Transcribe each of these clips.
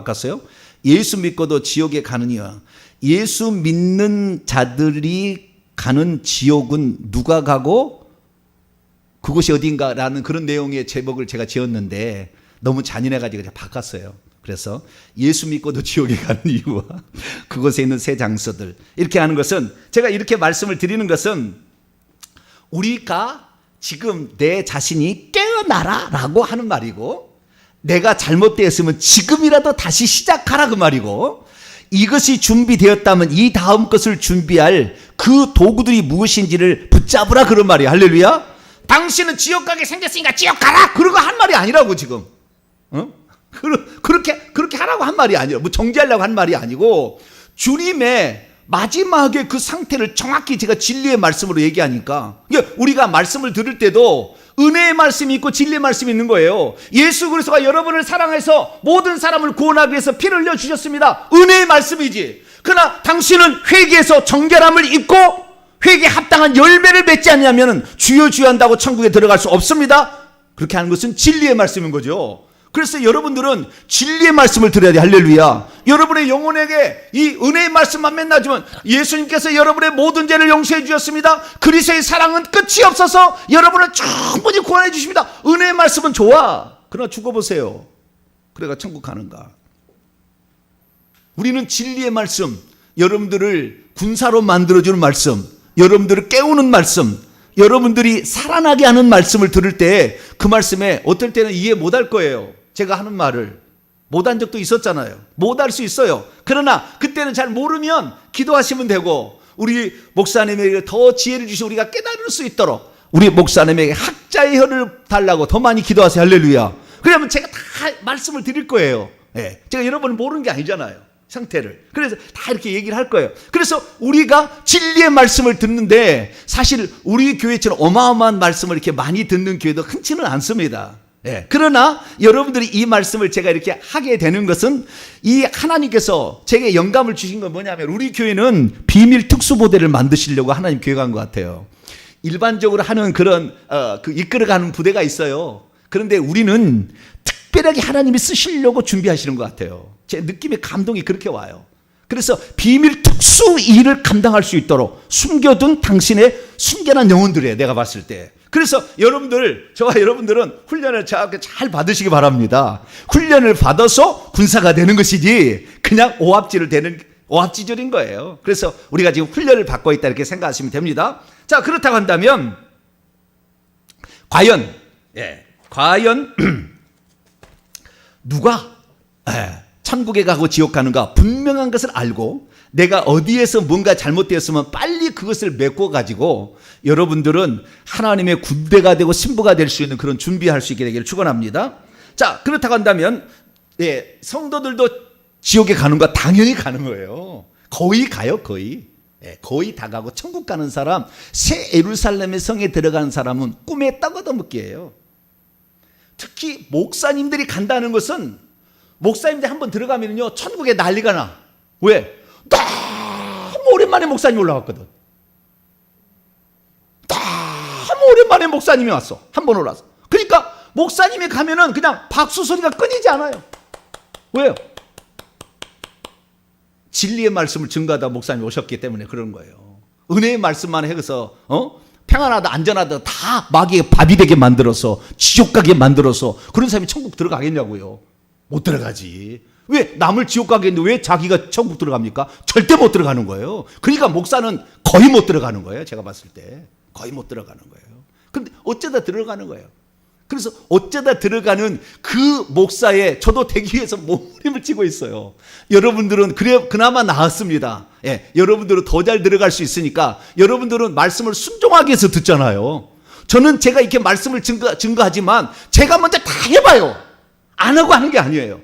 바꿨어요. 예수 믿고도 지옥에 가느니와 예수 믿는 자들이 가는 지옥은 누가 가고 그곳이 어딘가라는 그런 내용의 제목을 제가 지었는데 너무 잔인해가지고 제가 바꿨어요. 그래서 예수 믿고도 지옥에 가는 이유와 그곳에 있는 새 장소들 이렇게 하는 것은 제가 이렇게 말씀을 드리는 것은 우리가 지금 내 자신이 깨어나라 라고 하는 말이고 내가 잘못되었으면 지금이라도 다시 시작하라 그 말이고 이것이 준비되었다면 이 다음 것을 준비할 그 도구들이 무엇인지를 붙잡으라 그런 말이에요. 할렐루야. 당신은 지옥 가게 생겼으니까 지옥 가라 그러고 한 말이 아니라고 지금 그렇게 하라고 한 말이 아니라 뭐 정죄하려고 한 말이 아니고 주님의 마지막에 그 상태를 정확히 제가 진리의 말씀으로 얘기하니까 우리가 말씀을 들을 때도 은혜의 말씀이 있고 진리의 말씀이 있는 거예요. 예수 그리스도가 여러분을 사랑해서 모든 사람을 구원하기 위해서 피를 흘려 주셨습니다. 은혜의 말씀이지. 그러나 당신은 회개해서 정결함을 입고 회개에 합당한 열매를 맺지 않냐면 주여 주여 한다고 천국에 들어갈 수 없습니다. 그렇게 하는 것은 진리의 말씀인 거죠. 그래서 여러분들은 진리의 말씀을 들어야 돼. 할렐루야. 여러분의 영혼에게 이 은혜의 말씀만 맨날 주면 예수님께서 여러분의 모든 죄를 용서해 주셨습니다. 그리스도의 사랑은 끝이 없어서 여러분을 충분히 구원해 주십니다. 은혜의 말씀은 좋아. 그러나 죽어보세요. 그래가 천국 가는가. 우리는 진리의 말씀, 여러분들을 군사로 만들어주는 말씀, 여러분들을 깨우는 말씀, 여러분들이 살아나게 하는 말씀을 들을 때 그 말씀에 어떨 때는 이해 못할 거예요. 제가 하는 말을 못한 적도 있었잖아요. 못할 수 있어요. 그러나 그때는 잘 모르면 기도하시면 되고 우리 목사님에게 더 지혜를 주시고 우리가 깨달을 수 있도록 우리 목사님에게 학자의 혀를 달라고 더 많이 기도하세요. 할렐루야. 그러면 제가 다 말씀을 드릴 거예요. 예. 제가 여러분을 모르는 게 아니잖아요. 상태를. 그래서 다 이렇게 얘기를 할 거예요. 그래서 우리가 진리의 말씀을 듣는데 사실 우리 교회처럼 어마어마한 말씀을 이렇게 많이 듣는 교회도 흔치는 않습니다. 예. 그러나 여러분들이 이 말씀을 제가 이렇게 하게 되는 것은 이 하나님께서 제게 영감을 주신 건 뭐냐면 우리 교회는 비밀 특수부대를 만드시려고 하나님 계획한 것 같아요. 일반적으로 하는 그런 그 이끌어가는 부대가 있어요. 그런데 우리는 특별하게 하나님이 쓰시려고 준비하시는 것 같아요. 제 느낌의 감동이 그렇게 와요. 그래서 비밀 특수 일을 감당할 수 있도록 숨겨둔 당신의 순결한 영혼들이에요. 내가 봤을 때. 그래서 저와 여러분들은 훈련을 잘 받으시기 바랍니다. 훈련을 받아서 군사가 되는 것이지 그냥 오합지졸인 거예요. 그래서 우리가 지금 훈련을 받고 있다 이렇게 생각하시면 됩니다. 자, 그렇다고 한다면 과연 누가 천국에 가고 지옥 가는가 분명한 것을 알고 내가 어디에서 뭔가 잘못되었으면 빨리 그것을 메꿔가지고 여러분들은 하나님의 군대가 되고 신부가 될 수 있는 그런 준비할 수 있게 되기를 축원합니다. 자, 그렇다고 한다면 성도들도 지옥에 가는 거 당연히 가는 거예요. 거의 가요. 거의 다 가고 천국 가는 사람, 새 예루살렘의 성에 들어가는 사람은 꿈에 떡 얻어먹기예요. 특히 목사님들이 간다는 것은 목사님들이 한번 들어가면요 천국에 난리가 나. 왜? 너무 오랜만에 목사님이 올라왔거든. 너무 오랜만에 목사님이 왔어. 한 번 올라왔어. 그러니까 목사님이 가면은 그냥 박수 소리가 끊이지 않아요. 왜요? 진리의 말씀을 증거하다 목사님이 오셨기 때문에 그런 거예요. 은혜의 말씀만 해서 평안하다 안전하다 다 마귀의 밥이 되게 만들어서 지옥 가게 만들어서 그런 사람이 천국 들어가겠냐고요. 못 들어가지. 왜 남을 지옥 가게 했는데 왜 자기가 천국 들어갑니까? 절대 못 들어가는 거예요. 그러니까 목사는 거의 못 들어가는 거예요. 제가 봤을 때 거의 못 들어가는 거예요. 근데 어쩌다 들어가는 거예요. 그래서 어쩌다 들어가는 그 목사에 저도 되기 위해서 몸부림을 치고 있어요. 여러분들은 그나마 나았습니다. 여러분들은 더 잘 들어갈 수 있으니까 여러분들은 말씀을 순종하기 위해서 듣잖아요. 저는 제가 이렇게 말씀을 증거하지만 제가 먼저 다 해봐요. 안 하고 하는 게 아니에요.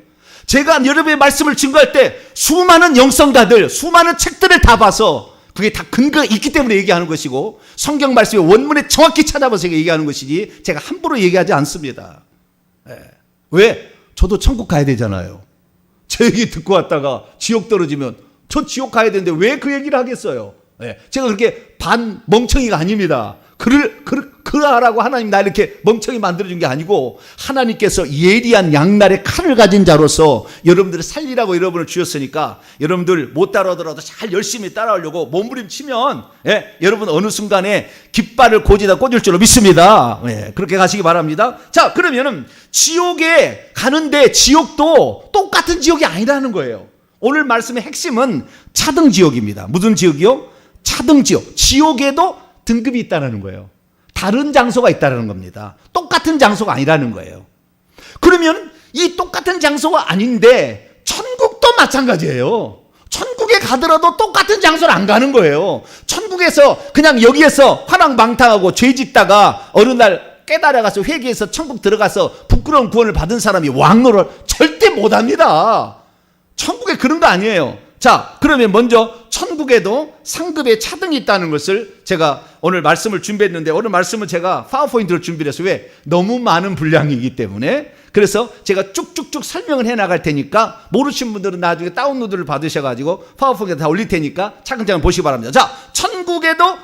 제가 여러분의 말씀을 증거할 때 수많은 영성가들, 수많은 책들을 다 봐서 그게 다 근거가 있기 때문에 얘기하는 것이고 성경 말씀의 원문에 정확히 찾아봐서 얘기하는 것이지 제가 함부로 얘기하지 않습니다. 왜? 저도 천국 가야 되잖아요. 제 얘기 듣고 왔다가 지옥 떨어지면 저 지옥 가야 되는데 왜 그 얘기를 하겠어요? 제가 그렇게 반 멍청이가 아닙니다. 그러하라고 하나님 나 이렇게 멍청이 만들어준 게 아니고 하나님께서 예리한 양날의 칼을 가진 자로서 여러분들을 살리라고 여러분을 주셨으니까 여러분들 못 따라오더라도 잘 열심히 따라오려고 몸부림치면 여러분 어느 순간에 깃발을 고지다 꽂을 줄로 믿습니다. 그렇게 가시기 바랍니다. 자, 그러면은 지옥에 가는데 지옥도 똑같은 지옥이 아니라는 거예요. 오늘 말씀의 핵심은 차등지옥입니다. 무슨 지옥이요? 차등지옥. 지옥에도 등급이 있다는 거예요. 다른 장소가 있다는 겁니다. 똑같은 장소가 아니라는 거예요. 그러면 이 똑같은 장소가 아닌데 천국도 마찬가지예요. 천국에 가더라도 똑같은 장소를 안 가는 거예요. 천국에서 그냥 여기에서 화랑방탕하고 죄 짓다가 어느 날 깨달아가서 회개해서 천국 들어가서 부끄러운 구원을 받은 사람이 왕노를 절대 못합니다. 천국에 그런 거 아니에요. 자, 그러면 먼저 천국에도 상급의 차등이 있다는 것을 제가 오늘 말씀을 준비했는데 오늘 말씀은 제가 파워포인트를 준비해서 왜? 너무 많은 분량이기 때문에 그래서 제가 쭉쭉쭉 설명을 해나갈 테니까 모르신 분들은 나중에 다운로드를 받으셔가지고 파워포인트 다 올릴 테니까 차근차근 보시기 바랍니다. 자, 천국에도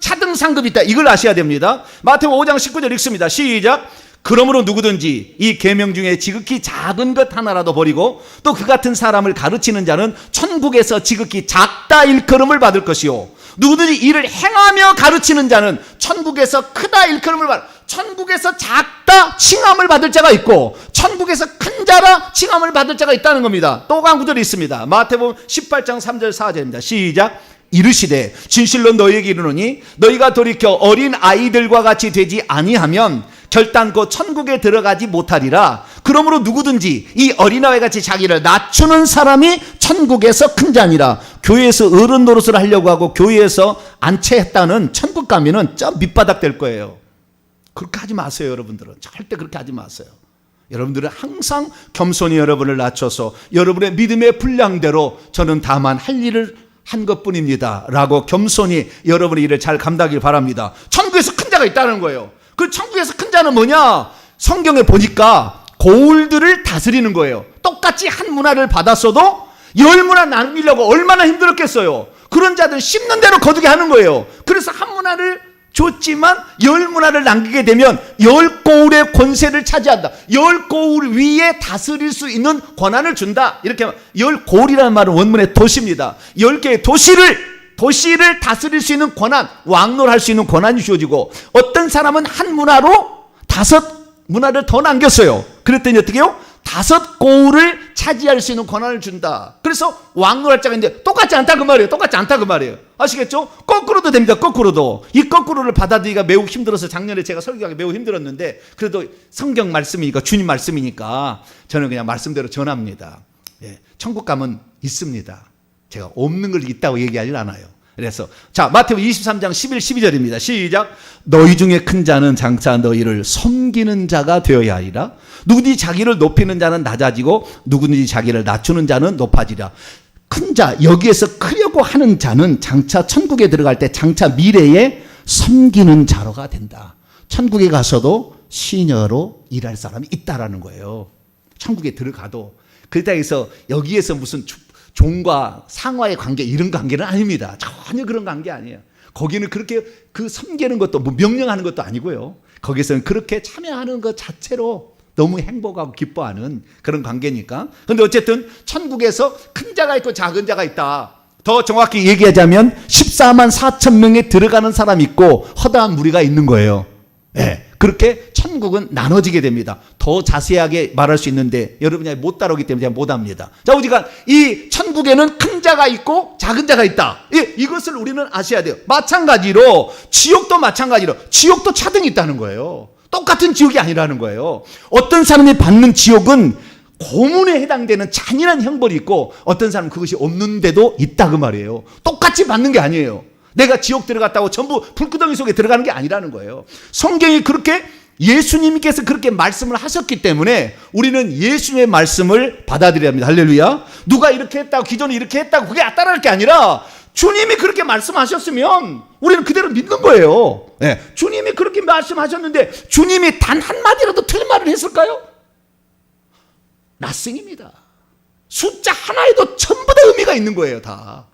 차등 상급이 있다. 이걸 아셔야 됩니다. 마태복음 5장 19절 읽습니다. 시작. 그러므로 누구든지 이 계명 중에 지극히 작은 것 하나라도 버리고 또 그 같은 사람을 가르치는 자는 천국에서 지극히 작다 일컬음을 받을 것이요 누구든지 이를 행하며 가르치는 자는 천국에서 크다 일컬음을 받을 천국에서 작다 칭함을 받을 자가 있고 천국에서 큰 자라 칭함을 받을 자가 있다는 겁니다. 또 한 구절이 있습니다. 마태복음 18장 3절 4절입니다. 시작. 이르시되 진실로 너희에게 이르노니 너희가 돌이켜 어린 아이들과 같이 되지 아니하면 결단코 천국에 들어가지 못하리라. 그러므로 누구든지 이 어린아이 같이 자기를 낮추는 사람이 천국에서 큰 자니라. 교회에서 어른 노릇을 하려고 하고 교회에서 안채했다는 천국 가면은 저 밑바닥 될 거예요. 그렇게 하지 마세요. 여러분들은 절대 그렇게 하지 마세요. 여러분들은 항상 겸손히 여러분을 낮춰서 여러분의 믿음의 분량대로 저는 다만 할 일을 한 것뿐입니다 라고 겸손히 여러분의 일을 잘 감당하길 바랍니다. 천국에서 큰 자가 있다는 거예요. 그 천국에서 큰 자는 뭐냐? 성경에 보니까 고울들을 다스리는 거예요. 똑같이 한 문화를 받았어도 열 문화 나누려고 얼마나 힘들었겠어요. 그런 자들은 씹는 대로 거두게 하는 거예요. 그래서 한 문화를 줬지만 열 문화를 남기게 되면 열 고울의 권세를 차지한다. 열 고울 위에 다스릴 수 있는 권한을 준다. 이렇게 열 고울이라는 말은 원문의 도시입니다. 10개의 도시를 다스릴 수 있는 권한, 왕노할 수 있는 권한이 주어지고 어떤 사람은 한 문화로 5 문화를 더 남겼어요. 그랬더니 어떻게 해요? 5 고울을 차지할 수 있는 권한을 준다. 그래서 왕노할 자가 있는데 똑같지 않다 그 말이에요. 똑같지 않다 그 말이에요. 아시겠죠? 거꾸로도 됩니다. 거꾸로도. 이 거꾸로를 받아들이기가 매우 힘들어서 작년에 제가 설교하기 매우 힘들었는데 그래도 성경 말씀이니까 주님 말씀이니까 저는 그냥 말씀대로 전합니다. 천국 가면 있습니다. 제가 없는 걸 있다고 얘기하지 않아요. 그래서 자 마태복음 23장 11, 12절입니다. 시작. 너희 중에 큰 자는 장차 너희를 섬기는 자가 되어야 하리라. 누구든지 자기를 높이는 자는 낮아지고 누구든지 자기를 낮추는 자는 높아지라. 큰 자, 여기에서 크려고 하는 자는 장차 천국에 들어갈 때 장차 미래에 섬기는 자로가 된다. 천국에 가서도 시녀로 일할 사람이 있다라는 거예요. 천국에 들어가도. 그렇다고 해서 여기에서 무슨 종과 상하의 관계 이런 관계는 아닙니다. 전혀 그런 관계 아니에요. 거기는 그렇게 그 섬기는 것도 뭐 명령하는 것도 아니고요. 거기서는 그렇게 참여하는 것 자체로 너무 행복하고 기뻐하는 그런 관계니까. 그런데 어쨌든 천국에서 큰 자가 있고 작은 자가 있다. 더 정확히 얘기하자면 14만 4천 명에 들어가는 사람이 있고 허다한 무리가 있는 거예요. 그렇게 천국은 나눠지게 됩니다. 더 자세하게 말할 수 있는데 여러분이 못 따라오기 때문에 제가 못합니다. 자, 우리가 이 천국에는 큰 자가 있고 작은 자가 있다. 이것을 우리는 아셔야 돼요. 마찬가지로 지옥도 마찬가지로 지옥도 차등이 있다는 거예요. 똑같은 지옥이 아니라는 거예요. 어떤 사람이 받는 지옥은 고문에 해당되는 잔인한 형벌이 있고 어떤 사람은 그것이 없는데도 있다 그 말이에요. 똑같이 받는 게 아니에요. 내가 지옥 들어갔다고 전부 불구덩이 속에 들어가는 게 아니라는 거예요. 성경이 그렇게 예수님께서 그렇게 말씀을 하셨기 때문에 우리는 예수님의 말씀을 받아들여야 합니다. 할렐루야. 누가 이렇게 했다고 기존에 이렇게 했다고 그게 따라할 게 아니라 주님이 그렇게 말씀하셨으면 우리는 그대로 믿는 거예요. 주님이 그렇게 말씀하셨는데 주님이 단 한마디라도 틀린 말을 했을까요? nothing입니다. 숫자 하나에도 전부 다 의미가 있는 거예요. 다.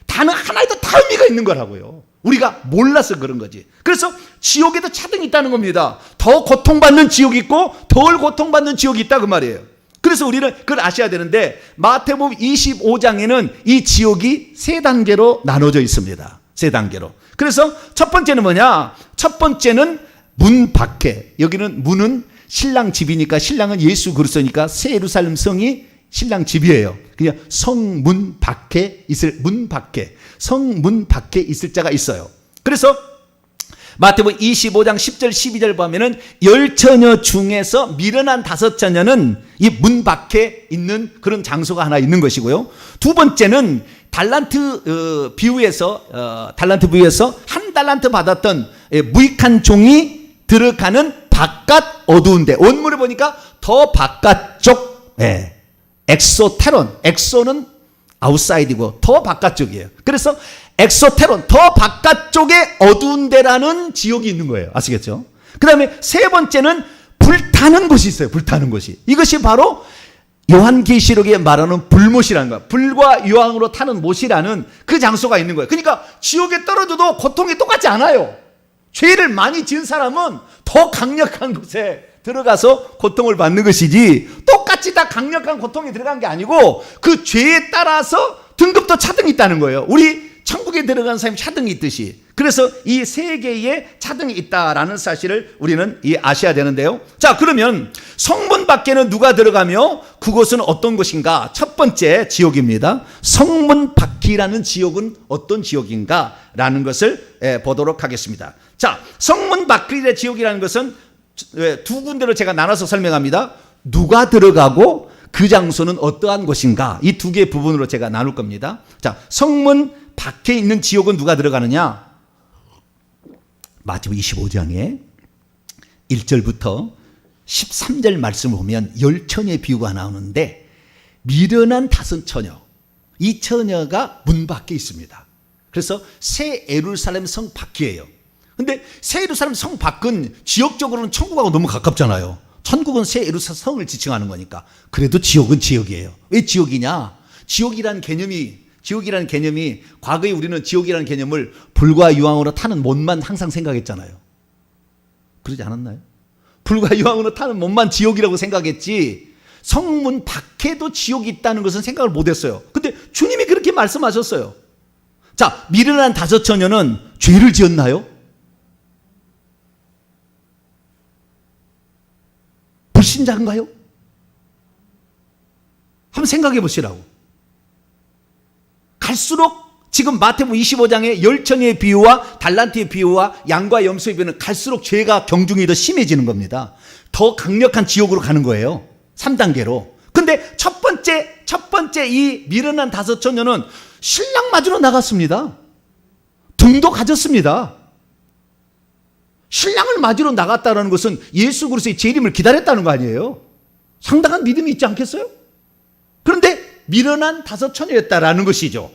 단어 하나에도 다 의미가 있는 거라고요. 우리가 몰라서 그런 거지. 그래서 지옥에도 차등이 있다는 겁니다. 더 고통받는 지옥이 있고 덜 고통받는 지옥이 있다 그 말이에요. 그래서 우리는 그걸 아셔야 되는데 마태복음 25장에는 이 지옥이 세 단계로 나눠져 있습니다. 세 단계로. 그래서 첫 번째는 뭐냐? 첫 번째는 문 밖에. 여기는 문은 신랑 집이니까 신랑은 예수 그리스도니까 새 예루살렘 성이 신랑 집이에요. 그냥 성문 밖에 있을 문 밖에 성문 밖에 있을 자가 있어요. 그래서 마태복음 25장 10절 12절 보면은 10처녀 중에서 미련한 5처녀는 이 문 밖에 있는 그런 장소가 하나 있는 것이고요. 두 번째는 달란트 비유에서 한 달란트 받았던 무익한 종이 들어가는 바깥 어두운 데. 원문을 보니까 더 바깥쪽 엑소테론. 엑소는 아웃사이드고 더 바깥쪽이에요. 그래서 엑소테론, 더 바깥쪽에 어두운 데라는 지옥이 있는 거예요. 아시겠죠? 그 다음에 세 번째는 불타는 곳이 있어요. 불타는 곳이. 이것이 바로 요한계시록에 말하는 불못이라는 거야. 불과 유황으로 타는 못이라는 그 장소가 있는 거예요. 그러니까 지옥에 떨어져도 고통이 똑같지 않아요. 죄를 많이 지은 사람은 더 강력한 곳에 들어가서 고통을 받는 것이지 똑같이 다 강력한 고통이 들어간 게 아니고 그 죄에 따라서 등급도 차등이 있다는 거예요. 우리 천국에 들어간 사람이 차등이 있듯이. 그래서 이 세 개의 차등이 있다라는 사실을 우리는 아셔야 되는데요. 자, 그러면 성문 밖에는 누가 들어가며 그곳은 어떤 곳인가? 첫 번째 지옥입니다. 성문 밖이라는 지옥은 어떤 지옥인가? 라는 것을 보도록 하겠습니다. 자, 성문 밖의 지옥이라는 것은 두 군데로 제가 나눠서 설명합니다. 누가 들어가고 그 장소는 어떠한 곳인가? 이 두 개의 부분으로 제가 나눌 겁니다. 자, 성문 밖에 있는 지옥은 누가 들어가느냐? 마태복음 25장에 1절부터 13절 말씀을 보면 10처녀의 비유가 나오는데 미련한 5처녀, 이 처녀가 문 밖에 있습니다. 그래서 새 예루살렘 성 밖이에요. 근데 새 예루살렘 성 밖은 지역적으로는 천국하고 너무 가깝잖아요. 천국은 새 예루살렘 성을 지칭하는 거니까. 그래도 지옥은 지옥이에요. 왜 지옥이냐? 지옥이라는 개념이 과거에 우리는 지옥이라는 개념을 불과 유황으로 타는 못만 항상 생각했잖아요. 그러지 않았나요? 불과 유황으로 타는 못만 지옥이라고 생각했지 성문 밖에도 지옥이 있다는 것은 생각을 못했어요. 근데 주님이 그렇게 말씀하셨어요. 자, 미련한 5처녀는 죄를 지었나요? 불신자인가요? 한번 생각해 보시라고. 갈수록 지금 마태복음 25장의 10처녀의 비유와 달란트의 비유와 양과 염소의 비유는 갈수록 죄가 경중이 더 심해지는 겁니다. 더 강력한 지옥으로 가는 거예요. 3단계로. 근데 첫 번째 이 미련한 5처녀는 신랑 맞으러 나갔습니다. 등도 가졌습니다. 신랑을 맞으러 나갔다는 것은 예수 그리스도의 재림을 기다렸다는 거 아니에요? 상당한 믿음이 있지 않겠어요? 그런데 미련한 5처녀였다라는 것이죠.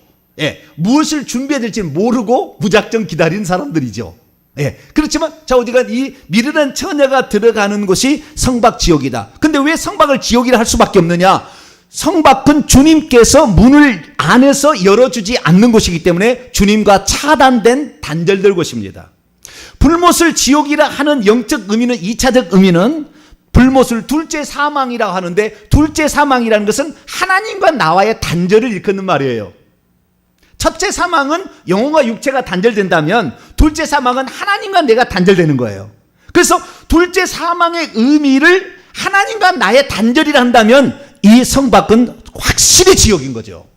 무엇을 준비해야 될지 모르고 무작정 기다린 사람들이죠. 그렇지만 자, 어디가 이 미련한 처녀가 들어가는 곳이 성박 지옥이다. 근데 왜 성박을 지옥이라 할 수밖에 없느냐? 성박은 주님께서 문을 안에서 열어주지 않는 곳이기 때문에 주님과 차단된 단절될 곳입니다. 불못을 지옥이라 하는 영적 의미는 2차적 의미는 불못을 둘째 사망이라고 하는데 둘째 사망이라는 것은 하나님과 나와의 단절을 일컫는 말이에요. 첫째 사망은 영혼과 육체가 단절된다면 둘째 사망은 하나님과 내가 단절되는 거예요. 그래서 둘째 사망의 의미를 하나님과 나의 단절이라 한다면 이 성밖은 확실히 지옥인 거죠.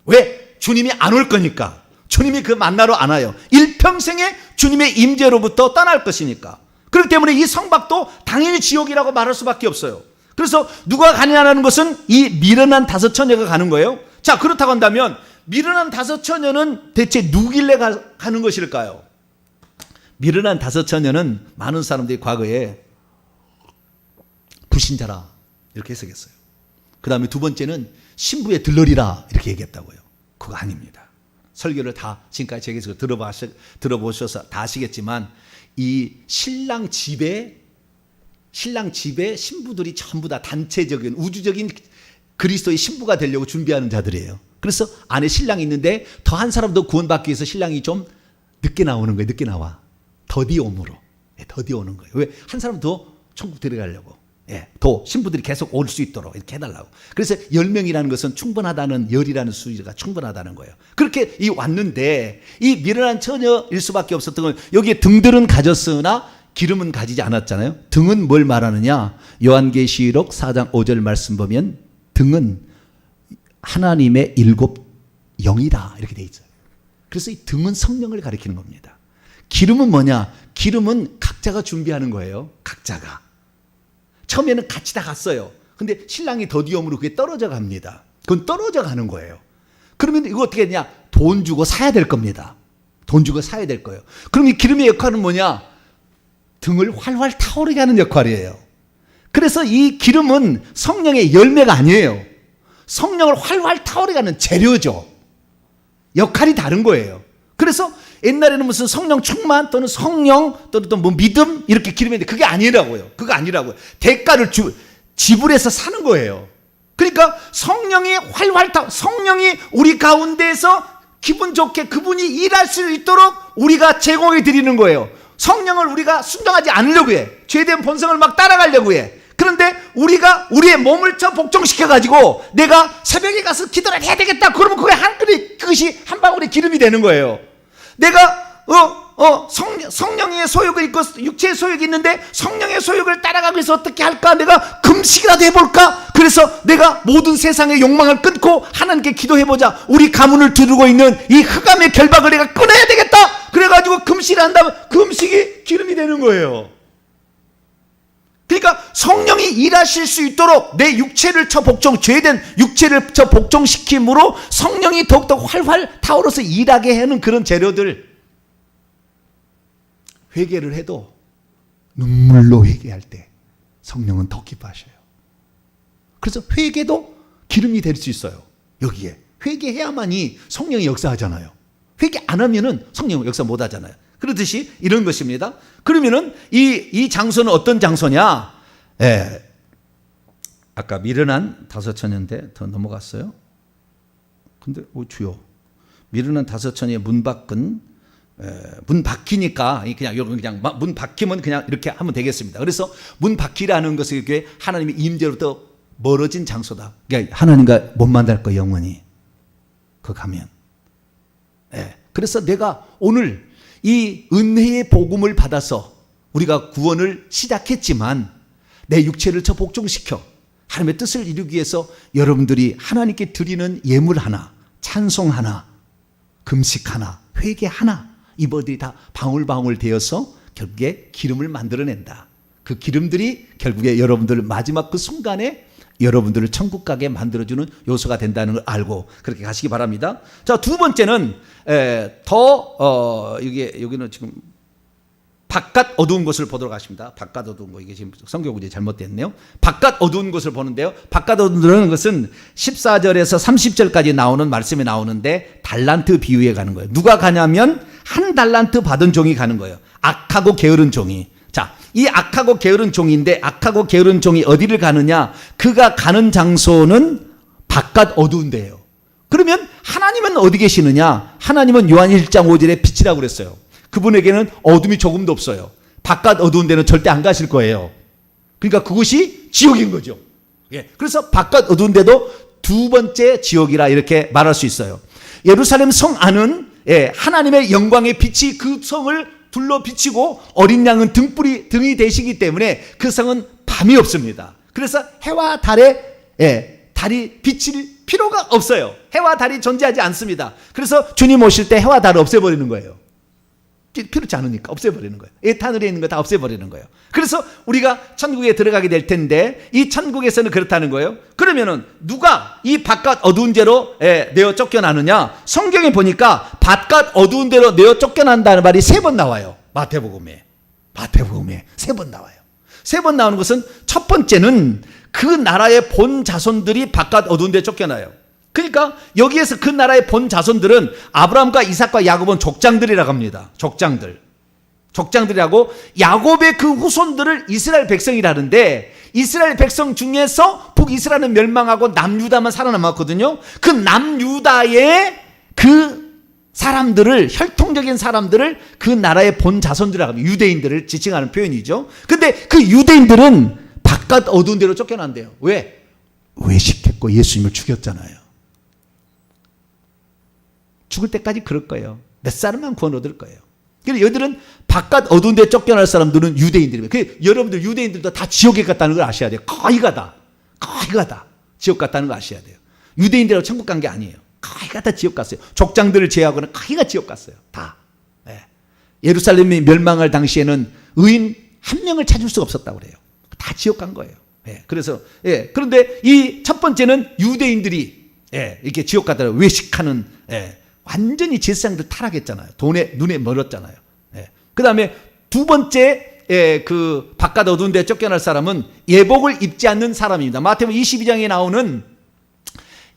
왜? 주님이 안 올 거니까. 주님이 그 만나러 안 와요. 일평생에 주님의 임재로부터 떠날 것이니까. 그렇기 때문에 이 성밖도 당연히 지옥이라고 말할 수밖에 없어요. 그래서 누가 가느냐는 것은 이 미련한 5처녀가 가는 거예요. 자, 그렇다고 한다면 미련한 5처녀는 대체 누길래 가는 것일까요? 미련한 5처녀는 많은 사람들이 과거에 불신자라 이렇게 해석했어요. 그 다음에 두 번째는 신부의 들러리라 이렇게 얘기했다고요. 그거 아닙니다. 설교를 다 지금까지 제게서 들어보셔서 다 아시겠지만 이 신랑 집에 신부들이 전부 다 단체적인 우주적인 그리스도의 신부가 되려고 준비하는 자들이에요. 그래서 안에 신랑이 있는데 더 한 사람 더 구원받기 위해서 신랑이 좀 늦게 나오는 거예요. 늦게 나와. 더디 오므로. 더디 오는 거예요. 왜? 한 사람 더 천국 들어가려고. 더 신부들이 계속 올 수 있도록 이렇게 해달라고. 그래서 10명이라는 것은 충분하다는, 열이라는 수가 충분하다는 거예요. 그렇게 왔는데 이 미련한 처녀일 수밖에 없었던 건 여기에 등들은 가졌으나 기름은 가지지 않았잖아요. 등은 뭘 말하느냐? 요한계시록 4장 5절 말씀 보면 등은 하나님의 7 영이다 이렇게 돼 있어요. 그래서 이 등은 성령을 가리키는 겁니다. 기름은 뭐냐? 기름은 각자가 준비하는 거예요. 각자가. 처음에는 같이 다 갔어요. 근데 신랑이 더디움으로 그게 떨어져 갑니다. 그건 떨어져 가는 거예요. 그러면 이거 어떻게 했냐? 돈 주고 사야 될 겁니다. 돈 주고 사야 될 거예요. 그럼 이 기름의 역할은 뭐냐? 등을 활활 타오르게 하는 역할이에요. 그래서 이 기름은 성령의 열매가 아니에요. 성령을 활활 타오르게 하는 재료죠. 역할이 다른 거예요. 그래서 옛날에는 무슨 성령 충만 또는 성령 또는 또 뭐 믿음 이렇게 기름했는데 그게 아니라고요. 그거 아니라고요. 대가를 지불해서 사는 거예요. 그러니까 성령이 활활 성령이 우리 가운데에서 기분 좋게 그분이 일할 수 있도록 우리가 제공해 드리는 거예요. 성령을 우리가 순종하지 않으려고 해. 죄된 본성을 막 따라가려고 해. 그런데 우리가 우리의 몸을 복종시켜가지고 내가 새벽에 가서 기도를 해야 되겠다. 그러면 그것이 한 방울의 기름이 되는 거예요. 내가 성령의 소욕을 있고 육체의 소욕이 있는데 성령의 소욕을 따라가기 위해서 어떻게 할까? 내가 금식이라도 해볼까? 그래서 내가 모든 세상의 욕망을 끊고 하나님께 기도해보자. 우리 가문을 두르고 있는 이 흑암의 결박을 내가 끊어야 되겠다. 그래가지고 금식을 한다면 금식이 기름이 되는 거예요. 그러니까 성령이 일하실 수 있도록 내 육체를 죄된 육체를 복종시킴으로 성령이 더욱더 활활 타오르서 일하게 하는 그런 재료들. 회개를 해도 눈물로 회개할 때 성령은 더 기뻐하셔요. 그래서 회개도 기름이 될 수 있어요. 여기에 회개해야만이 성령이 역사하잖아요. 회개 안 하면은 성령 역사 못 하잖아요. 그렇듯이 이런 것입니다. 그러면은 이 장소는 어떤 장소냐? 아까 미련한 5처녀인데 더 넘어갔어요. 근데 주요 미련한 5처녀의 문 밖은 문 밖이니까 그냥 문 밖이면 그냥 이렇게 하면 되겠습니다. 그래서 문 밖이라는 것은 이게 하나님의 임재로부터 멀어진 장소다. 그러니까 하나님과 못 만날 거 영원히 그 가면. 그래서 내가 오늘 이 은혜의 복음을 받아서 우리가 구원을 시작했지만 내 육체를 복종시켜 하나님의 뜻을 이루기 위해서 여러분들이 하나님께 드리는 예물 하나, 찬송 하나, 금식 하나, 회개 하나 이것들이 다 방울방울 되어서 결국에 기름을 만들어낸다. 그 기름들이 결국에 여러분들 마지막 그 순간에 여러분들을 천국 가게 만들어주는 요소가 된다는 걸 알고 그렇게 가시기 바랍니다. 자, 두 번째는 여기는 지금 바깥 어두운 곳을 보도록 하십니다. 바깥 어두운 곳, 이게 지금 성경구절이 잘못됐네요. 바깥 어두운 곳을 보는데요. 바깥 어두운 것은 14절에서 30절까지 나오는 말씀이 나오는데 달란트 비유에 가는 거예요. 누가 가냐면 한 달란트 받은 종이 가는 거예요. 악하고 게으른 종이. 자, 이 악하고 게으른 종인데 악하고 게으른 종이 어디를 가느냐? 그가 가는 장소는 바깥 어두운 데예요. 그러면 하나님은 어디 계시느냐? 하나님은 요한 1장 5절에 빛이라고 그랬어요. 그분에게는 어둠이 조금도 없어요. 바깥 어두운 데는 절대 안 가실 거예요. 그러니까 그것이 지옥인 거죠. 그래서 바깥 어두운 데도 두 번째 지옥이라 이렇게 말할 수 있어요. 예루살렘 성 안은 하나님의 영광의 빛이 그 성을 둘러 비치고 어린 양은 등이 되시기 때문에 그 성은 밤이 없습니다. 그래서 해와 달이 비칠 필요가 없어요. 해와 달이 존재하지 않습니다. 그래서 주님 오실 때 해와 달을 없애버리는 거예요. 필요치 않으니까 없애버리는 거예요. 에탄을에 있는 거 다 없애버리는 거예요. 그래서 우리가 천국에 들어가게 될 텐데 이 천국에서는 그렇다는 거예요. 그러면은 누가 이 바깥 어두운 데로 내어 쫓겨나느냐? 성경에 보니까 바깥 어두운 데로 내어 쫓겨난다는 말이 3번 나와요. 마태복음에 3번 나와요. 3번 나오는 것은 첫 번째는 그 나라의 본 자손들이 바깥 어두운 데 쫓겨나요. 그러니까 여기에서 그 나라의 본 자손들은 아브라함과 이삭과 야곱은 족장들이라고 합니다. 족장들이라고 야곱의 그 후손들을 이스라엘 백성이라는데 이스라엘 백성 중에서 북이스라엘은 멸망하고 남유다만 살아남았거든요. 그 남유다의 그 사람들을, 혈통적인 사람들을 그 나라의 본 자손들이라고 합니다. 유대인들을 지칭하는 표현이죠. 근데 그 유대인들은 바깥 어두운 데로 쫓겨난대요. 왜? 외식했고 예수님을 죽였잖아요. 죽을 때까지 그럴 거예요. 몇 사람만 구원 얻을 거예요. 그래서 여기들은 바깥 어두운 데 쫓겨날 사람들은 유대인들입니다. 여러분들 유대인들도 다 지옥에 갔다는 걸 아셔야 돼요. 거의 가다 지옥 갔다는 거 아셔야 돼요. 유대인들하고 천국 간 게 아니에요. 거의 가다 지옥 갔어요. 족장들을 제외하고는 거의가 지옥 갔어요. 다. 예루살렘이 멸망할 당시에는 의인 한 명을 찾을 수가 없었다고 그래요. 다 지옥 간 거예요. 그래서 그런데 이 첫 번째는 유대인들이 이렇게 지옥 갔다가 외식하는, 완전히 제사장들 타락했잖아요. 돈에 눈에 멀었잖아요. 그 다음에 두 번째 그 바깥 어두운 데 쫓겨날 사람은 예복을 입지 않는 사람입니다. 마태복음 22장에 나오는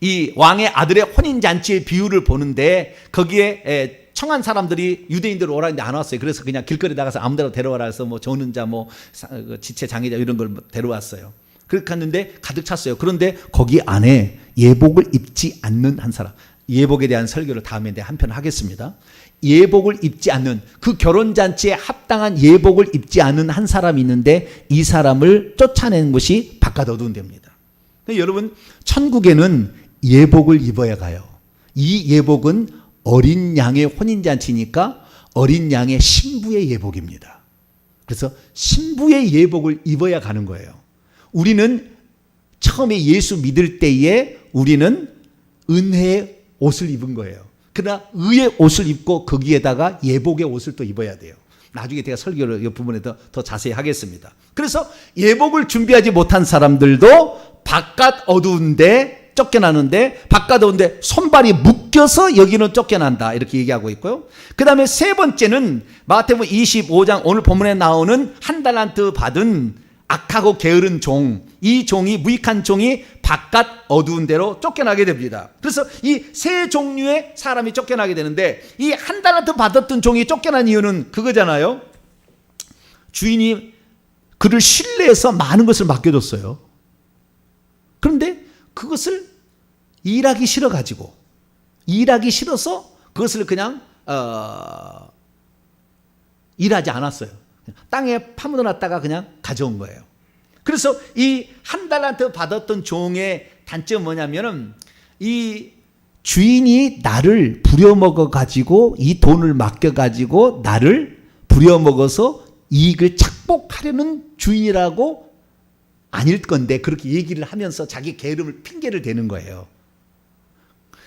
이 왕의 아들의 혼인잔치의 비유를 보는데 거기에 청한 사람들이 유대인들 오라는데 안 왔어요. 그래서 그냥 길거리 나가서 아무데나 데려와라 해서 뭐 조는 자, 뭐 지체 장애자 이런 걸 데려왔어요. 그렇게 갔는데 가득 찼어요. 그런데 거기 안에 예복을 입지 않는 한 사람, 예복에 대한 설교를 다음에 한편 하겠습니다. 예복을 입지 않는, 그 결혼잔치에 합당한 예복을 입지 않는 한 사람이 있는데 이 사람을 쫓아내는 것이 바깥 어두운 데입니다. 여러분, 천국에는 예복을 입어야 가요. 이 예복은 어린 양의 혼인잔치니까 어린 양의 신부의 예복입니다. 그래서 신부의 예복을 입어야 가는 거예요. 우리는 처음에 예수 믿을 때에 우리는 은혜의 옷을 입은 거예요. 그러나 의의 옷을 입고 거기에다가 예복의 옷을 또 입어야 돼요. 나중에 제가 설교를 이 부분에 더 자세히 하겠습니다. 그래서 예복을 준비하지 못한 사람들도 바깥 어두운데 쫓겨나는데, 바깥 어두운데 손발이 묶여서 여기는 쫓겨난다, 이렇게 얘기하고 있고요. 그 다음에 세 번째는 마태복음 25장 오늘 본문에 나오는 한 달란트 받은 악하고 게으른 종, 이 종이, 무익한 종이 바깥 어두운 데로 쫓겨나게 됩니다. 그래서 이 세 종류의 사람이 쫓겨나게 되는데, 이 한 달란트 받았던 종이 쫓겨난 이유는 그거잖아요. 주인이 그를 신뢰해서 많은 것을 맡겨줬어요. 그런데 그것을 일하기 싫어가지고, 일하기 싫어서 그것을 그냥 일하지 않았어요. 땅에 파묻어놨다가 그냥 가져온 거예요. 그래서 이 한 달란트 받았던 종의 단점은 뭐냐면은, 이 주인이 나를 부려먹어가지고, 이 돈을 맡겨가지고 나를 부려먹어서 이익을 착복하려는 주인이라고 아닐 건데 그렇게 얘기를 하면서 자기 게으름을 핑계를 대는 거예요.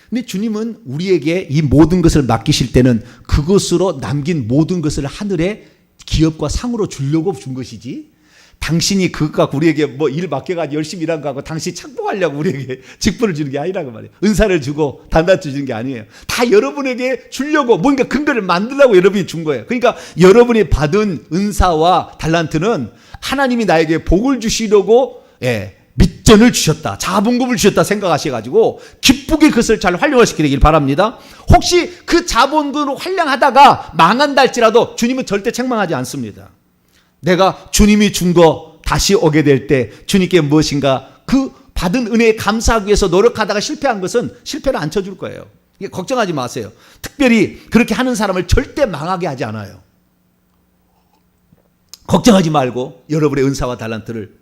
근데 주님은 우리에게 이 모든 것을 맡기실 때는 그것으로 남긴 모든 것을 하늘에 기업과 상으로 주려고 준 것이지, 당신이 그것 갖고 우리에게 뭐 일 맡겨가지고 열심히 일한 거 갖고 당신이 착복하려고 우리에게 직분을 주는 게 아니라고 말이에요. 은사를 주고 단단히 주는 게 아니에요. 다 여러분에게 주려고 뭔가 근거를 만들려고 여러분이 준 거예요. 그러니까 여러분이 받은 은사와 달란트는 하나님이 나에게 복을 주시려고 밑전을 주셨다, 자본금을 주셨다 생각하셔가지고 기쁘게 그것을 잘 활용하시길 바랍니다. 혹시 그 자본금으로 활용하다가 망한다 할지라도 주님은 절대 책망하지 않습니다. 내가 주님이 준 거 다시 오게 될 때 주님께 무엇인가 그 받은 은혜에 감사하기 위해서 노력하다가 실패한 것은 실패를 안 쳐줄 거예요. 걱정하지 마세요. 특별히 그렇게 하는 사람을 절대 망하게 하지 않아요. 걱정하지 말고 여러분의 은사와 달란트를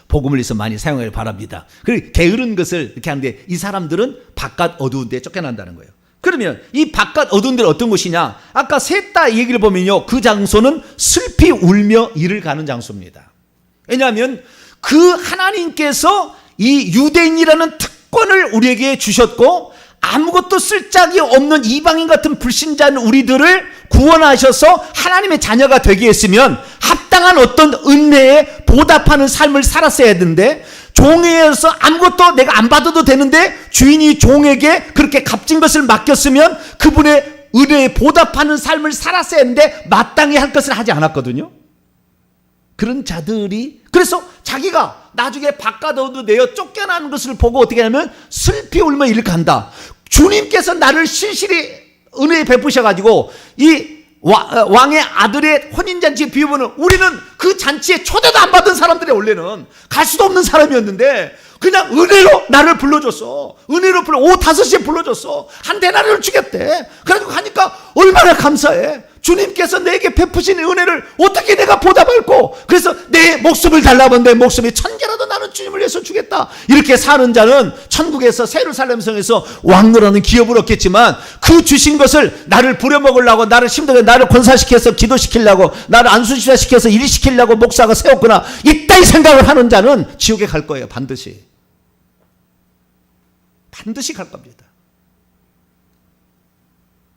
복음을 위해서 많이 사용하길 바랍니다. 그리고 게으른 것을 이렇게 하는데 이 사람들은 바깥 어두운 데 쫓겨난다는 거예요. 그러면 이 바깥 어두운 데는 어떤 곳이냐? 아까 셋 다 얘기를 보면요, 그 장소는 슬피 울며 이를 가는 장소입니다. 왜냐하면 그 하나님께서 이 유대인이라는 특권을 우리에게 주셨고, 아무것도 쓸 짝이 없는 이방인 같은 불신자인 우리들을 구원하셔서 하나님의 자녀가 되게 했으면 합당한 어떤 은혜에 보답하는 삶을 살았어야 되는데, 종에서 아무것도 내가 안 받아도 되는데 주인이 종에게 그렇게 값진 것을 맡겼으면 그분의 은혜에 보답하는 삶을 살았어야 했는데 마땅히 할 것을 하지 않았거든요. 그런 자들이 그래서 자기가 나중에 바깥 어두운 데에 쫓겨나는 것을 보고 어떻게 하냐면 슬피 울며 이를 간다. 주님께서 나를 신실히 은혜에 베푸셔가지고 이 왕의 아들의 혼인잔치 비유는, 우리는 그 잔치에 초대도 안 받은 사람들이 원래는 갈 수도 없는 사람이었는데 그냥 은혜로 나를 불러줬어. 은혜로 오후 5시에 불러줬어. 한 데나리온을 주겠대. 그래가지고 가니까 얼마나 감사해. 주님께서 내게 베푸신 은혜를 어떻게 내가 보답할꼬. 그래서 내 목숨을 달라면 내 목숨이 1000개라도 나는 주님을 위해서 주겠다. 이렇게 사는 자는 천국에서 예루살렘 성에서 왕노라는 기업을 얻겠지만, 그 주신 것을 나를 부려먹으려고, 나를 힘들게, 나를 권사시켜서 기도시키려고, 나를 안수시켜서 일시키려고 목사가 세웠구나, 이따위 생각을 하는 자는 지옥에 갈 거예요. 반드시 갈 겁니다.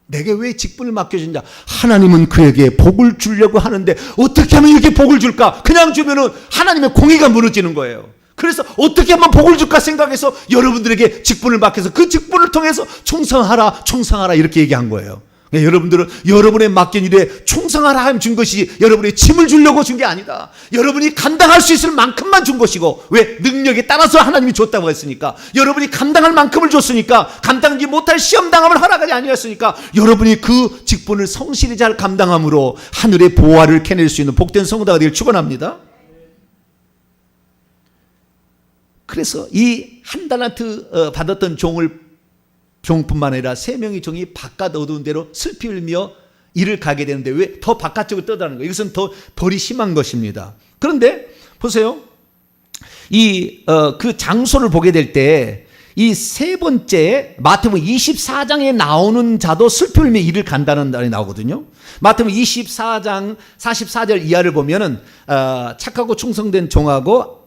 내게 왜 직분을 맡겨준다? 하나님은 그에게 복을 주려고 하는데 어떻게 하면 이렇게 복을 줄까? 그냥 주면은 하나님의 공의가 무너지는 거예요. 그래서 어떻게 하면 복을 줄까 생각해서 여러분들에게 직분을 맡겨서 그 직분을 통해서 충성하라 이렇게 얘기한 거예요. 여러분들은 여러분의 맡긴 일에 충성하라 하면 준 것이지, 여러분의 짐을 주려고 준 게 아니다. 여러분이 감당할 수 있을 만큼만 준 것이고, 왜? 능력에 따라서 하나님이 줬다고 했으니까, 여러분이 감당할 만큼을 줬으니까, 감당하지 못할 시험당함을 허락하지 아니했으니까, 여러분이 그 직분을 성실히 잘 감당함으로 하늘의 보화를 캐낼 수 있는 복된 성도가 되길 축원합니다. 그래서 이 한 달란트 받았던 종뿐만 아니라 3명의 종이 바깥 어두운 데로 슬피 울며 이를 가게 되는데, 왜? 더 바깥쪽으로 떠다는 거예요. 이것은 더 벌이 심한 것입니다. 그런데 보세요. 그 장소를 보게 될 때, 이 세 번째 마태복음 24장에 나오는 자도 슬피 울며 이를 간다는 말이 나오거든요. 마태복음 24장 44절 이하를 보면은 착하고 충성된 종하고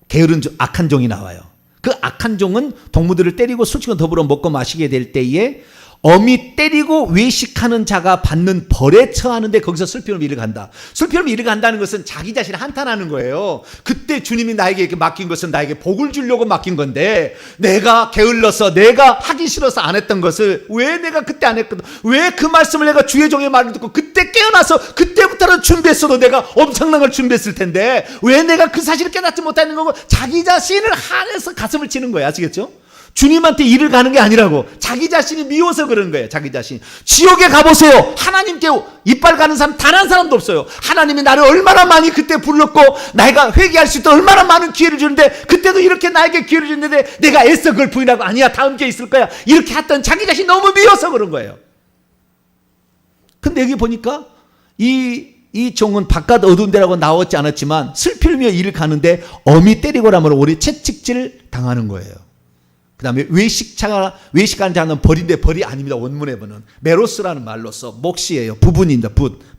게으른 악한 종이 나와요. 그 악한 종은 동무들을 때리고 술치고 더불어 먹고 마시게 될 때에 엄히 때리고 외식하는 자가 받는 벌에 처하는데, 거기서 슬피 울며 이를 간다. 슬피 울며 이를 간다는 것은 자기 자신을 한탄하는 거예요. 그때 주님이 나에게 이렇게 맡긴 것은 나에게 복을 주려고 맡긴 건데, 내가 게을러서, 내가 하기 싫어서 안 했던 것을 왜 내가 그때 안 했거든, 왜 그 말씀을 내가 주의 종의 말을 듣고 그때 깨어나서 그때부터는 준비했어도 내가 엄청난 걸 준비했을 텐데 왜 내가 그 사실을 깨닫지 못하는 거고, 자기 자신을 한해서 가슴을 치는 거예요. 아시겠죠? 주님한테 일을 가는 게 아니라고, 자기 자신이 미워서 그런 거예요. 자기 자신. 지옥에 가보세요. 하나님께 이빨 가는 사람 단 한 사람도 없어요. 하나님이 나를 얼마나 많이 그때 불렀고, 내가 회개할 수 있도록 얼마나 많은 기회를 주는데, 그때도 이렇게 나에게 기회를 주는데 내가 애써 그걸 부인하고, 아니야 다음 기회 있을 거야, 이렇게 했던 자기 자신이 너무 미워서 그런 거예요. 근데 여기 보니까 이 종은 바깥 어두운 데라고 나오지 않았지만 슬피 울며 일을 가는데 엄히 때리고 나면 오래 채찍질 당하는 거예요. 그 다음에 외식하는 자는 벌인데, 벌이 아닙니다. 원문에 보면 메로스라는 말로서 몫이에요. 부분입니다.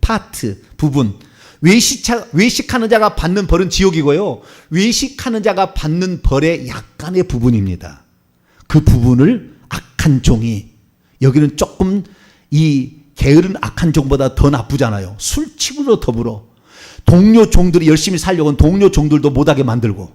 파트, 부분. 외식하는 자가 받는 벌은 지옥이고요, 외식하는 자가 받는 벌의 약간의 부분입니다. 그 부분을 악한 종이, 여기는 조금 이 게으른 악한 종보다 더 나쁘잖아요. 술치고도 더불어 동료 종들이 열심히 살려고 한 동료 종들도 못하게 만들고,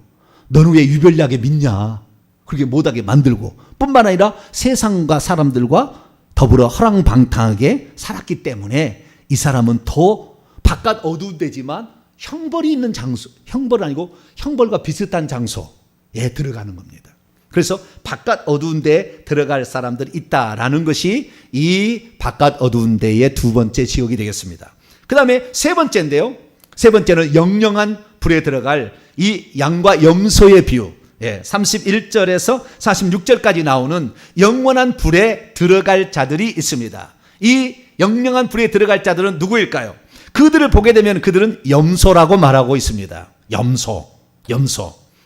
너는 왜 유별나게 믿냐, 그렇게 못하게 만들고, 뿐만 아니라 세상과 사람들과 더불어 허랑방탕하게 살았기 때문에 이 사람은 더 바깥 어두운 데지만 형벌이 있는 장소, 형벌 아니고 형벌과 비슷한 장소에 들어가는 겁니다. 그래서 바깥 어두운 데에 들어갈 사람들이 있다라는 것이 이 바깥 어두운 데의 두 번째 지옥이 되겠습니다. 그 다음에 세 번째인데요, 세 번째는 영영한 불에 들어갈 이 양과 염소의 비유, 31절에서 46절까지 나오는 영원한 불에 들어갈 자들이 있습니다. 이 영영한 불에 들어갈 자들은 누구일까요? 그들을 보게 되면 그들은 염소라고 말하고 있습니다. 염소.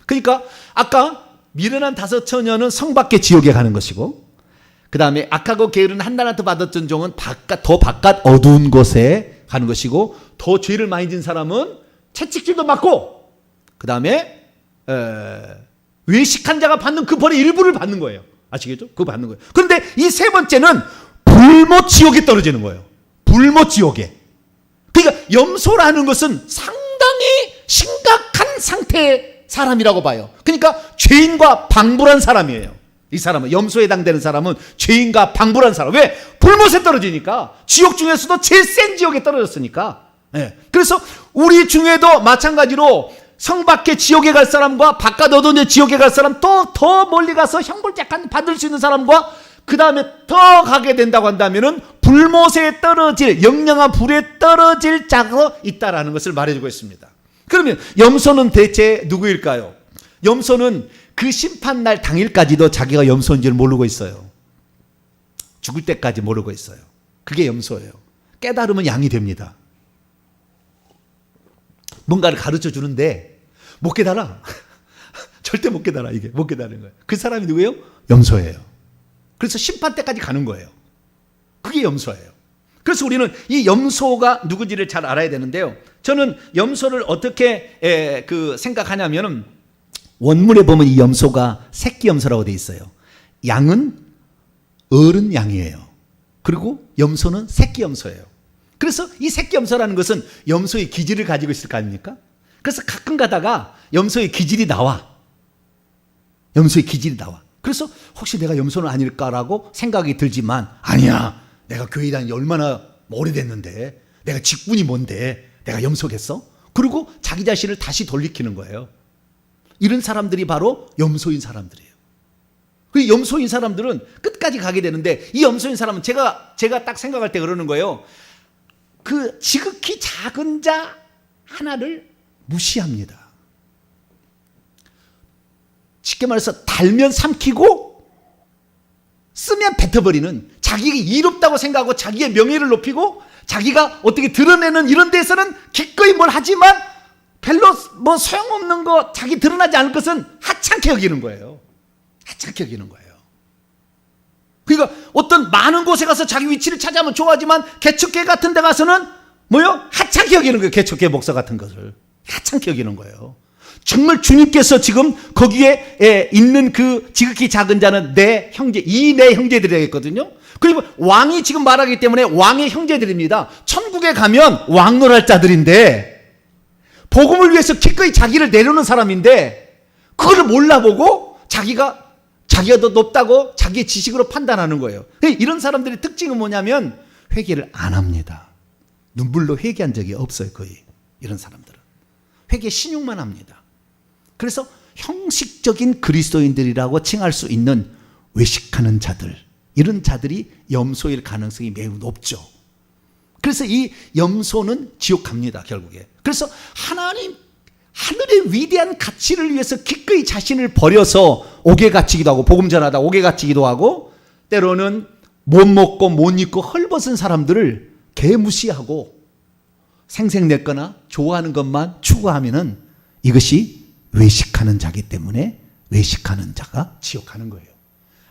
그러니까 아까 미련한 5 처녀는 성 밖에 지옥에 가는 것이고, 그 다음에 악하고 게으른 한 달란트 받았던 종은 더 바깥 어두운 곳에 가는 것이고, 더 죄를 많이 진 사람은 채찍질도 맞고, 그 다음에 외식한 자가 받는 그 벌의 일부를 받는 거예요. 아시겠죠? 그거 받는 거예요. 그런데 이 세 번째는 불못 지옥에 떨어지는 거예요. 불못 지옥에. 그러니까 염소라는 것은 상당히 심각한 상태의 사람이라고 봐요. 그러니까 죄인과 방불한 사람이에요. 이 사람은, 염소에 해당되는 사람은 죄인과 방불한 사람. 왜? 불못에 떨어지니까. 지옥 중에서도 제일 센 지옥에 떨어졌으니까. 그래서 우리 중에도 마찬가지로 성 밖에 지옥에 갈 사람과 바깥 어두운 데 지옥에 갈 사람, 또 더 멀리 가서 형벌 약간 받을 수 있는 사람과, 그 다음에 더 가게 된다고 한다면은 불못에 떨어질, 영영한 불에 떨어질 자가 있다라는 것을 말해주고 있습니다. 그러면 염소는 대체 누구일까요? 염소는 그 심판날 당일까지도 자기가 염소인지를 모르고 있어요. 죽을 때까지 모르고 있어요. 그게 염소예요. 깨달으면 양이 됩니다. 뭔가를 가르쳐 주는데 못 깨달아. 절대 못 깨달아. 이게 못 깨달은 거예요. 그 사람이 누구예요? 염소예요. 그래서 심판 때까지 가는 거예요. 그게 염소예요. 그래서 우리는 이 염소가 누군지를 잘 알아야 되는데요. 저는 염소를 어떻게 생각하냐면은 원문에 보면 이 염소가 새끼 염소라고 돼 있어요. 양은 어른 양이에요. 그리고 염소는 새끼 염소예요. 그래서 이 새끼 염소라는 것은 염소의 기질을 가지고 있을 거 아닙니까? 그래서 가끔 가다가 염소의 기질이 나와. 염소의 기질이 나와. 그래서 혹시 내가 염소는 아닐까라고 생각이 들지만 아니야. 내가 교회 다닌 지 얼마나 오래됐는데 내가 직분이 뭔데 내가 염소겠어? 그리고 자기 자신을 다시 돌이키는 거예요. 이런 사람들이 바로 염소인 사람들이에요. 그 염소인 사람들은 끝까지 가게 되는데 이 염소인 사람은 제가 딱 생각할 때 그러는 거예요. 그 지극히 작은 자 하나를 무시합니다. 쉽게 말해서 달면 삼키고 쓰면 뱉어버리는, 자기가 이롭다고 생각하고 자기의 명예를 높이고 자기가 어떻게 드러내는 이런 데서는 기꺼이 뭘 하지만 별로 뭐 소용없는 거, 자기 드러나지 않을 것은 하찮게 여기는 거예요. 하찮게 여기는 거예요. 그러니까 어떤 많은 곳에 가서 자기 위치를 차지하면 좋아하지만 개척교회 같은 데 가서는 뭐요? 하찮게 여기는 거예요. 개척교회 목사 같은 것을 하찮게 여기는 거예요. 정말 주님께서 지금 거기에 있는 그 지극히 작은 자는 내 형제, 이 내 형제들이겠거든요. 그리고 왕이 지금 말하기 때문에 왕의 형제들입니다. 천국에 가면 왕노랄 자들인데 복음을 위해서 기꺼이 자기를 내려놓은 사람인데 그걸 몰라보고 자기가 더 높다고 자기의 지식으로 판단하는 거예요. 이런 사람들의 특징은 뭐냐면 회개를 안 합니다. 눈물로 회개한 적이 없어요. 거의 이런 사람들은 회개 신용만 합니다. 그래서 형식적인 그리스도인들이라고 칭할 수 있는 외식하는 자들, 이런 자들이 염소일 가능성이 매우 높죠. 그래서 이 염소는 지옥 갑니다, 결국에. 그래서 하늘의 위대한 가치를 위해서 기꺼이 자신을 버려서 옥에 갇히기도 하고, 복음 전하다 옥에 갇히기도 하고, 때로는 못 먹고 못 입고 헐벗은 사람들을 개무시하고 생색냈거나 좋아하는 것만 추구하면은 이것이 외식하는 자기 때문에 외식하는 자가 지옥 가는 거예요.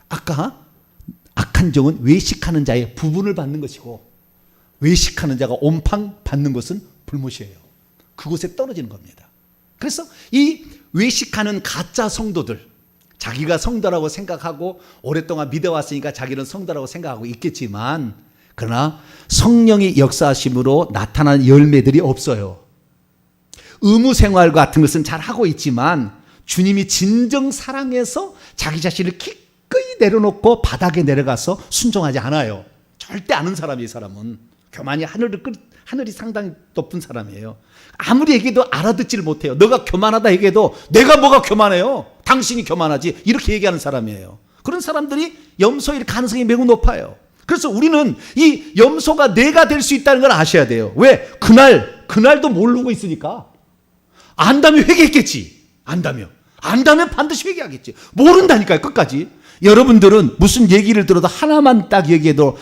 아까 악한 종은 외식하는 자의 부분을 받는 것이고 외식하는 자가 온팡 받는 것은 불못이에요. 그곳에 떨어지는 겁니다. 그래서 이 외식하는 가짜 성도들, 자기가 성도라고 생각하고 오랫동안 믿어왔으니까 자기는 성도라고 생각하고 있겠지만, 그러나 성령의 역사하심으로 나타나는 열매들이 없어요. 의무 생활 같은 것은 잘 하고 있지만 주님이 진정 사랑해서 자기 자신을 기꺼이 내려놓고 바닥에 내려가서 순종하지 않아요. 절대 아는 사람이, 이 사람은 교만이 하늘이 상당히 높은 사람이에요. 아무리 얘기해도 알아듣지를 못해요. 너가 교만하다 얘기해도 내가 뭐가 교만해요? 당신이 교만하지, 이렇게 얘기하는 사람이에요. 그런 사람들이 염소일 가능성이 매우 높아요. 그래서 우리는 이 염소가 내가 될 수 있다는 걸 아셔야 돼요. 왜? 그날도 모르고 있으니까. 안다면 회개했겠지. 안다면 반드시 회개하겠지. 모른다니까요, 끝까지. 여러분들은 무슨 얘기를 들어도 하나만 딱 얘기해도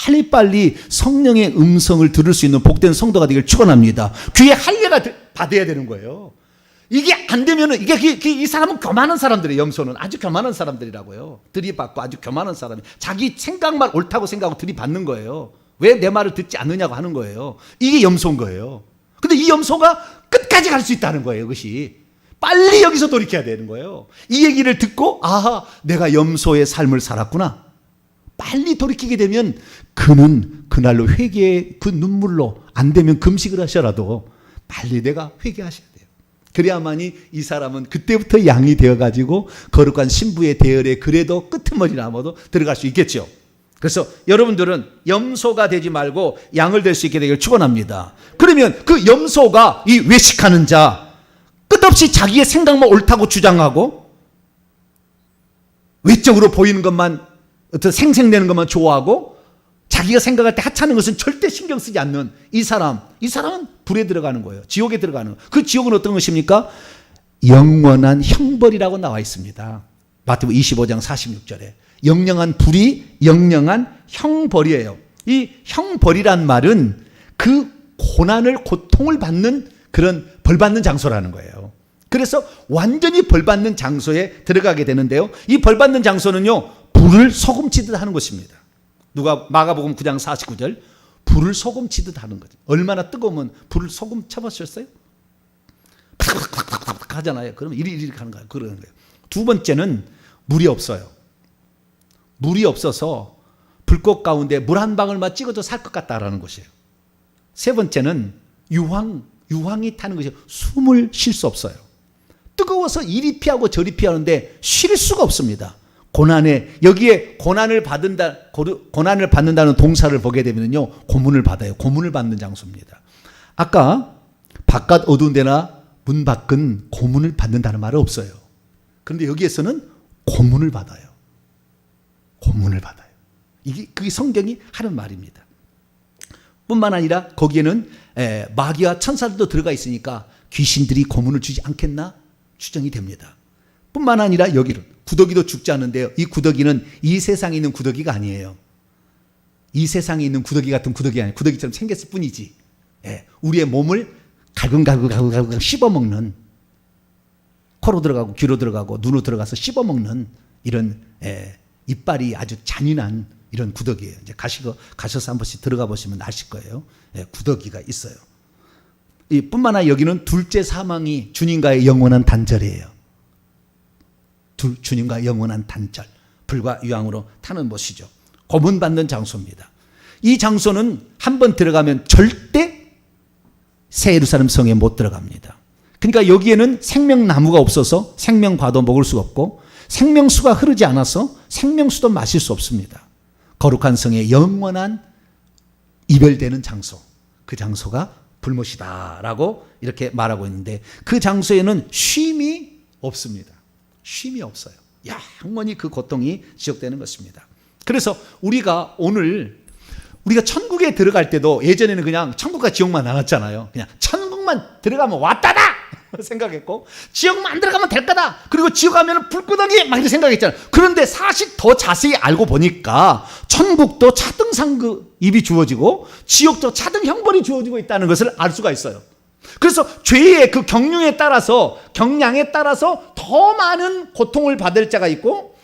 빨리빨리 성령의 음성을 들을 수 있는 복된 성도가 되길 축원합니다. 귀에 할례가 받아야 되는 거예요. 이게 안 되면은, 이 사람은 교만한 사람들이에요. 염소는 아주 교만한 사람들이라고요. 들이받고 아주 교만한 사람이, 자기 생각만 옳다고 생각하고 들이받는 거예요. 왜 내 말을 듣지 않느냐고 하는 거예요. 이게 염소인 거예요. 근데 이 염소가 끝까지 갈 수 있다는 거예요. 이것이 빨리 여기서 돌이켜야 되는 거예요. 이 얘기를 듣고, 아하, 내가 염소의 삶을 살았구나, 빨리 돌이키게 되면 그는 그날로 회개의 그 눈물로, 안 되면 금식을 하셔라도 빨리 내가 회개하셔야 돼요. 그래야만이 이 사람은 그때부터 양이 되어가지고 거룩한 신부의 대열에 그래도 끄트머리나마도 들어갈 수 있겠죠. 그래서 여러분들은 염소가 되지 말고 양을 될 수 있게 되길 축원합니다. 그러면 그 염소가 이 외식하는 자, 끝없이 자기의 생각만 옳다고 주장하고 외적으로 보이는 것만, 어떤 생색내는 것만 좋아하고 자기가 생각할 때 하찮은 것은 절대 신경 쓰지 않는 이 사람은 불에 들어가는 거예요. 지옥에 들어가는 거예요. 그 지옥은 어떤 것입니까? 영원한 형벌이라고 나와 있습니다. 마태복음 25장 46절에 영영한 불이 영영한 형벌이에요. 이 형벌이란 말은 그 고난을 고통을 받는 그런 벌받는 장소라는 거예요. 그래서 완전히 벌받는 장소에 들어가게 되는데요. 이 벌받는 장소는요, 불을 소금치듯 하는 것입니다. 누가 마가복음 9장 49절 불을 소금치듯 하는 거죠. 얼마나 뜨거우면 불을 소금 쳐보셨어요? 팍팍팍팍 하잖아요. 그러면 이리 가는 거예요. 그러는 거예요. 두 번째는 물이 없어요. 물이 없어서 불꽃 가운데 물 한 방울만 찍어도 살 것 같다라는 것이에요. 세 번째는 유황이 타는 것이 숨을 쉴 수 없어요. 뜨거워서 이리 피하고 저리 피하는데 쉴 수가 없습니다. 여기에 고난을 받는다는 동사를 보게 되면요, 고문을 받아요. 고문을 받는 장소입니다. 아까 바깥 어두운 데나 문 밖은 고문을 받는다는 말은 없어요. 그런데 여기에서는 고문을 받아요. 고문을 받아요. 그게 성경이 하는 말입니다. 뿐만 아니라 거기에는 마귀와 천사들도 들어가 있으니까 귀신들이 고문을 주지 않겠나 추정이 됩니다. 뿐만 아니라 여기는 구더기도 죽지 않는데요. 이 구더기는 이 세상에 있는 구더기가 아니에요. 이 세상에 있는 구더기 같은 구더기가 아니에요. 구더기처럼 생겼을 뿐이지. 우리의 몸을 갈근갈근 씹어먹는, 코로 들어가고 귀로 들어가고 눈으로 들어가서 씹어먹는 이런 이빨이 아주 잔인한 이런 구더기예요. 이제 가셔서 한 번씩 들어가 보시면 아실 거예요. 구더기가 있어요. 뿐만 아니라 여기는 둘째 사망이 주님과의 영원한 단절이에요. 주님과 영원한 단절, 불과 유황으로 타는 곳이죠. 고문받는 장소입니다. 이 장소는 한번 들어가면 절대 새 예루살렘 성에 못 들어갑니다. 그러니까 여기에는 생명나무가 없어서 생명과도 먹을 수가 없고 생명수가 흐르지 않아서 생명수도 마실 수 없습니다. 거룩한 성의 영원한 이별되는 장소, 그 장소가 불못이다라고 이렇게 말하고 있는데 그 장소에는 쉼이 없습니다. 쉼이 없어요. 영원히 그 고통이 지속되는 것입니다. 그래서 우리가 천국에 들어갈 때도 예전에는 그냥 천국과 지옥만 나왔잖아요. 그냥 천국만 들어가면 왔다다 생각했고 지옥만 들어가면 될 거다. 그리고 지옥 가면 불구덩이 막 이렇게 생각했잖아요. 그런데 사실 더 자세히 알고 보니까 천국도 차등상급이 주어지고 지옥도 차등형벌이 주어지고 있다는 것을 알 수가 있어요. 그래서 죄의 그 경량에 따라서 더 많은 고통을 받을 자가 있고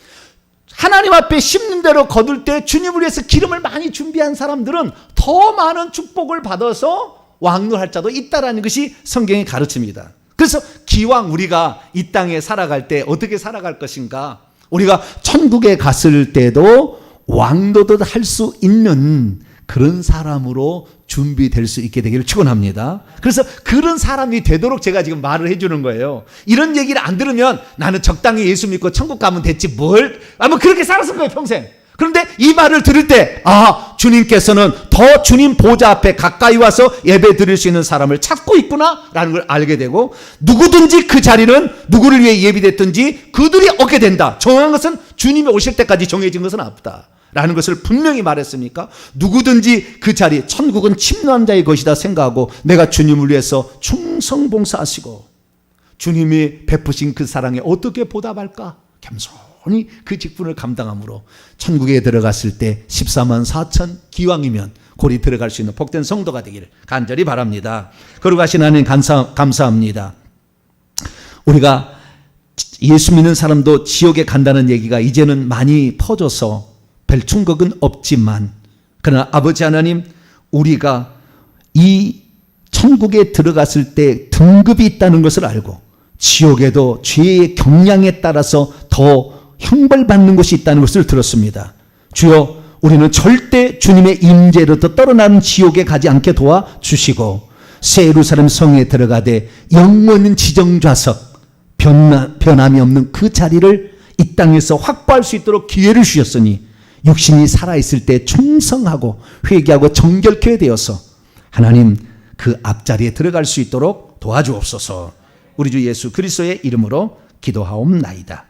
하나님 앞에 심는 대로 거둘 때 주님을 위해서 기름을 많이 준비한 사람들은 더 많은 축복을 받아서 왕노할 자도 있다라는 것이 성경의 가르침입니다. 그래서 기왕 우리가 이 땅에 살아갈 때 어떻게 살아갈 것인가, 우리가 천국에 갔을 때도 왕노도 할 수 있는 그런 사람으로 준비될 수 있게 되기를 축원합니다. 그래서 그런 사람이 되도록 제가 지금 말을 해주는 거예요. 이런 얘기를 안 들으면 나는 적당히 예수 믿고 천국 가면 됐지 뭐 그렇게 살았을 거예요 평생. 그런데 이 말을 들을 때 주님께서는 더 주님 보좌 앞에 가까이 와서 예배 드릴 수 있는 사람을 찾고 있구나라는 걸 알게 되고 누구든지 그 자리는 누구를 위해 예비됐든지 그들이 얻게 된다. 정한 것은 주님이 오실 때까지 정해진 것은 없다 라는 것을 분명히 말했으니까 누구든지 그 자리, 천국은 침노한 자의 것이다 생각하고 내가 주님을 위해서 충성봉사하시고 주님이 베푸신 그 사랑에 어떻게 보답할까 겸손히 그 직분을 감당함으로 천국에 들어갔을 때 14만 4천 기왕이면 골이 들어갈 수 있는 복된 성도가 되기를 간절히 바랍니다. 거룩하신 하나님 감사합니다. 우리가 예수 믿는 사람도 지옥에 간다는 얘기가 이제는 많이 퍼져서 별 충격은 없지만 그러나 아버지 하나님, 우리가 이 천국에 들어갔을 때 등급이 있다는 것을 알고 지옥에도 죄의 경량에 따라서 더 형벌받는 것이 있다는 것을 들었습니다. 주여, 우리는 절대 주님의 임재로부터 떨어나는 지옥에 가지 않게 도와주시고 새 예루살렘 성에 들어가되 영원한 지정좌석, 변함이 없는 그 자리를 이 땅에서 확보할 수 있도록 기회를 주셨으니 육신이 살아있을 때 충성하고 회개하고 정결케 되어서 하나님 그 앞자리에 들어갈 수 있도록 도와주옵소서. 우리 주 예수 그리스도의 이름으로 기도하옵나이다.